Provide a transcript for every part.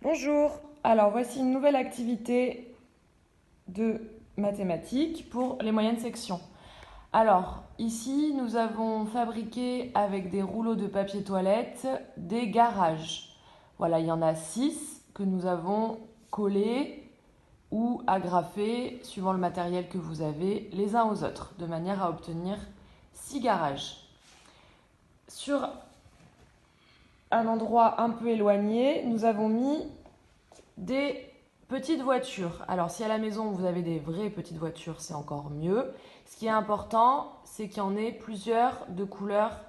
Bonjour, alors voici une nouvelle activité de mathématiques pour les moyennes sections. Alors ici nous avons fabriqué avec des rouleaux de papier toilette des garages. Voilà, il y en a 6 que nous avons collés ou agrafés suivant le matériel que vous avez les uns aux autres de manière à obtenir 6 garages. Sur un endroit un peu éloigné, nous avons mis des petites voitures. Alors si à la maison vous avez des vraies petites voitures, c'est encore mieux. Ce qui est important, c'est qu'il y en ait plusieurs de couleurs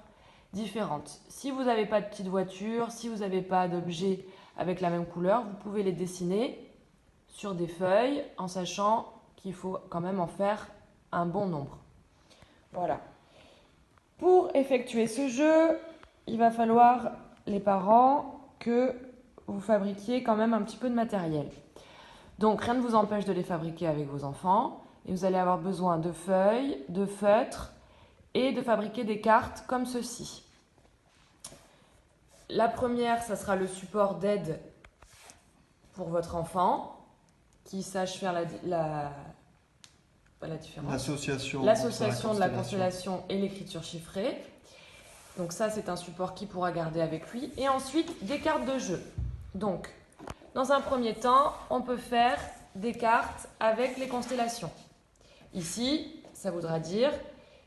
différentes. Si vous n'avez pas de petites voitures, si vous n'avez pas d'objets avec la même couleur, vous pouvez les dessiner sur des feuilles en sachant qu'il faut quand même en faire un bon nombre. Voilà. Pour effectuer ce jeu, il va falloir, les parents, que vous fabriquiez quand même un petit peu de matériel. Donc rien ne vous empêche de les fabriquer avec vos enfants. Et vous allez avoir besoin de feuilles, de feutres et de fabriquer des cartes comme ceci. La première, ça sera le support d'aide pour votre enfant qui sache faire la différence. L'association de la constellation et l'écriture chiffrée. Donc ça, c'est un support qu'il pourra garder avec lui. Et ensuite, des cartes de jeu. Donc, dans un premier temps, on peut faire des cartes avec les constellations. Ici, ça voudra dire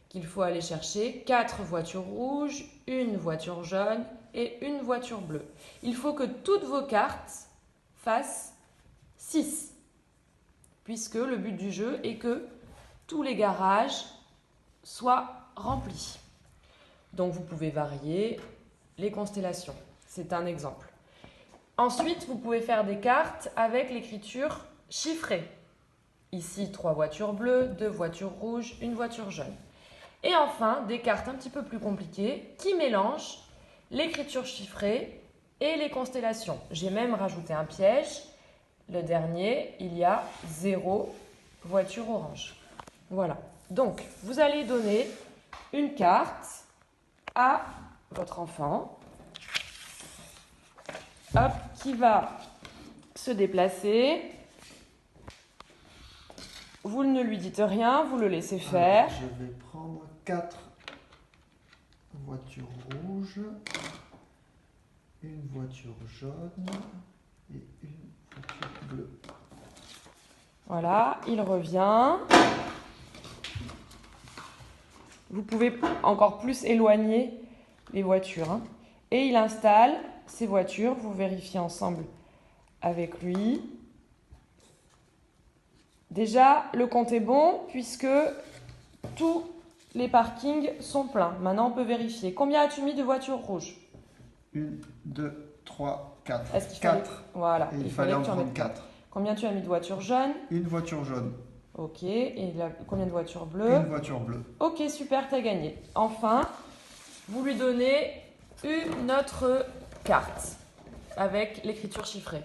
qu'il faut aller chercher 4 voitures rouges, une voiture jaune et une voiture bleue. Il faut que toutes vos cartes fassent 6, puisque le but du jeu est que tous les garages soient remplis. Donc vous pouvez varier les constellations. C'est un exemple. Ensuite, vous pouvez faire des cartes avec l'écriture chiffrée. Ici, 3 voitures bleues, 2 voitures rouges, une voiture jaune. Et enfin, des cartes un petit peu plus compliquées qui mélangent l'écriture chiffrée et les constellations. J'ai même rajouté un piège. Le dernier, il y a 0 voiture orange. Voilà. Donc, vous allez donner une carte à votre enfant, hop, qui va se déplacer. Vous ne lui dites rien, vous le laissez faire. Alors, je vais prendre 4 voitures rouges, une voiture jaune et une voiture bleue. Voilà, il revient. Vous pouvez encore plus éloigner les voitures. Et il installe ces voitures. Vous vérifiez ensemble avec lui. Déjà, le compte est bon puisque tous les parkings sont pleins. Maintenant, on peut vérifier. Combien as-tu mis de voitures rouges? 1, 2, 3, 4. Est-ce qu'il 4. fallait... Voilà. Et il fallait en prendre 4. Combien tu as mis de voitures jaunes? Une voiture jaune. Ok. Et combien de voitures bleues? Une voiture bleue. Ok, super, tu as gagné. Enfin, vous lui donnez une autre carte avec l'écriture chiffrée.